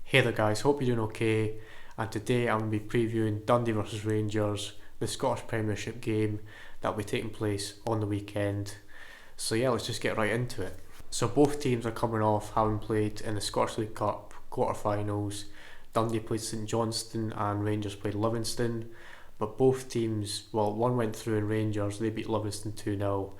Hey there guys, hope you're doing okay, and today I'm going to be previewing Dundee versus Rangers, the Scottish Premiership game that will be taking place on the weekend. So yeah, let's just get right into it. So both teams are coming off having played in the Scottish League Cup quarter-finals. Dundee played St Johnstone and Rangers played Livingston, but both teams, well, one went through in Rangers, they beat Livingston 2-0,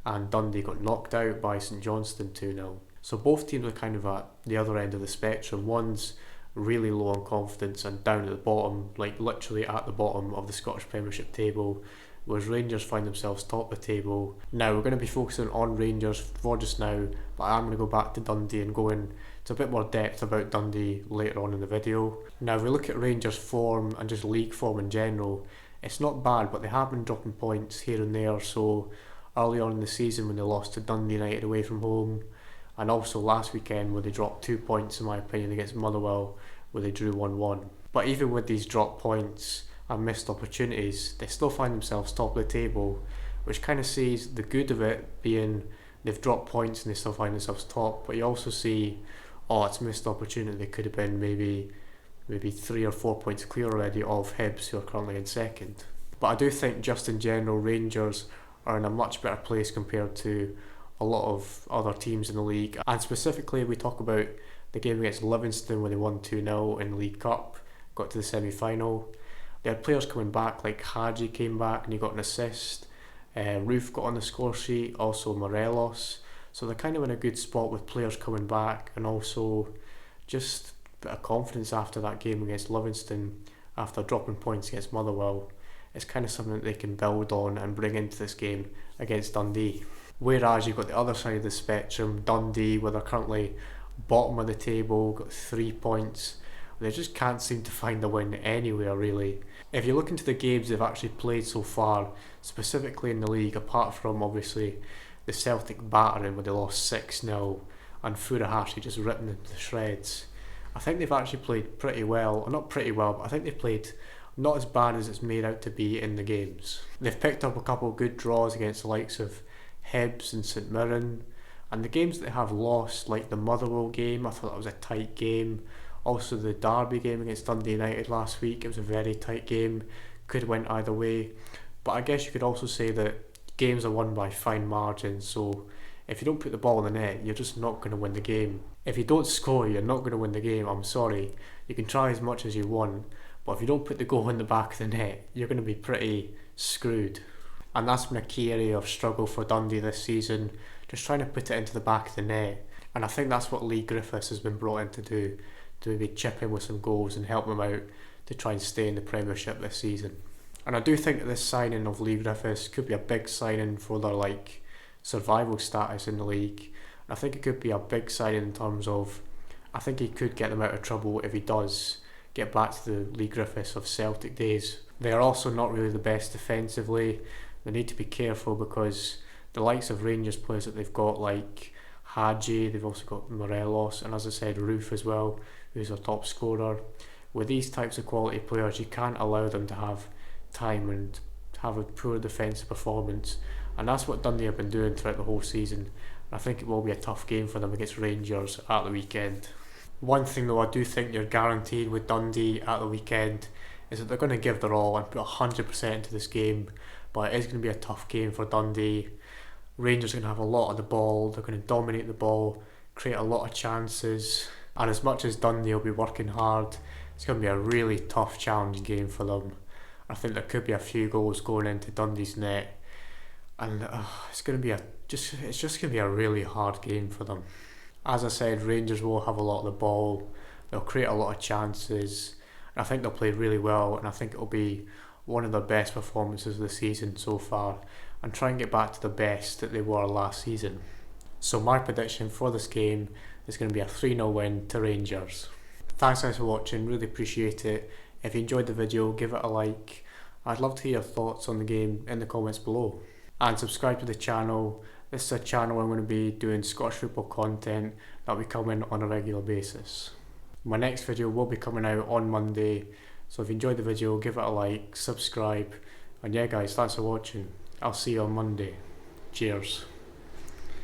and Dundee got knocked out by St Johnstone 2-0. So both teams are kind of at the other end of the spectrum. One's really low on confidence and down at the bottom, like literally at the bottom of the Scottish Premiership table, whereas Rangers find themselves top of the table. Now we're going to be focusing on Rangers for just now, but I'm going to go back to Dundee and go into a bit more depth about Dundee later on in the video. Now if we look at Rangers' form and just league form in general, it's not bad, but they have been dropping points here and there. So early on in the season when they lost to Dundee United away from home, and also last weekend where they dropped 2 points in my opinion against Motherwell where they drew 1-1. But even with these dropped points and missed opportunities, they still find themselves top of the table, which kind of sees the good of it being they've dropped points and they still find themselves top, but you also see, oh, it's missed opportunity. They could have been maybe 3 or 4 points clear already of Hibs, who are currently in second. But I do think just in general Rangers are in a much better place compared to a lot of other teams in the league, and specifically we talk about the game against Livingston where they won 2-0 in the League Cup, got to the semi-final. They had players coming back, like Hadji came back and he got an assist, Roof got on the score sheet, also Morelos, so they're kind of in a good spot with players coming back, and also just a bit of confidence after that game against Livingston, after dropping points against Motherwell. It's kind of something that they can build on and bring into this game against Dundee. Whereas you've got the other side of the spectrum, Dundee, where they're currently bottom of the table, got 3 points. They just can't seem to find a win anywhere really. If you look into the games they've actually played so far, specifically in the league, apart from obviously the Celtic battering where they lost 6-0 and Furuhashi just ripping them to shreds, I think they've actually played pretty well, or not pretty well, but I think they've played not as bad as it's made out to be in the games. They've picked up a couple of good draws against the likes of Hibs and St Mirren, and the games that they have lost, like the Motherwell game, I thought that was a tight game. Also the Derby game against Dundee United last week, it was a very tight game, could have went either way. But I guess you could also say that games are won by fine margins, so if you don't put the ball in the net, you're just not going to win the game. If you don't score, you're not going to win the game, I'm sorry. You can try as much as you want, but if you don't put the goal in the back of the net, you're going to be pretty screwed. And that's been a key area of struggle for Dundee this season, just trying to put it into the back of the net. And I think that's what Lee Griffiths has been brought in to do, to maybe chip in with some goals and help them out to try and stay in the Premiership this season. And I do think that this signing of Lee Griffiths could be a big signing for their survival status in the league. And I think it could be a big signing in terms of, I think he could get them out of trouble if he does get back to the Lee Griffiths of Celtic days. They are also not really the best defensively. They need to be careful because the likes of Rangers players that they've got, like Hadji, they've also got Morelos, and as I said, Roof as well, who's their top scorer. With these types of quality players, you can't allow them to have time and have a poor defensive performance, and that's what Dundee have been doing throughout the whole season. And I think it will be a tough game for them against Rangers at the weekend. One thing though I do think you're guaranteed with Dundee at the weekend is that they're going to give their all and put 100% into this game, but it is going to be a tough game for Dundee. Rangers are going to have a lot of the ball, they're going to dominate the ball, create a lot of chances, and as much as Dundee will be working hard, it's going to be a really tough, challenging game for them. I think there could be a few goals going into Dundee's net, and it's just going to be a really hard game for them. As I said, Rangers will have a lot of the ball, they'll create a lot of chances, and I think they'll play really well, and I think it'll be one of their best performances of the season so far, and try and get back to the best that they were last season. So my prediction for this game is going to be a 3-0 win to Rangers. Thanks guys for watching, really appreciate it. If you enjoyed the video, give it a like. I'd love to hear your thoughts on the game in the comments below. And subscribe to the channel. This is a channel where I'm going to be doing Scottish football content that will be coming on a regular basis. My next video will be coming out on Monday, so if you enjoyed the video, give it a like, subscribe, and yeah guys, thanks for watching. I'll see you on Monday. Cheers.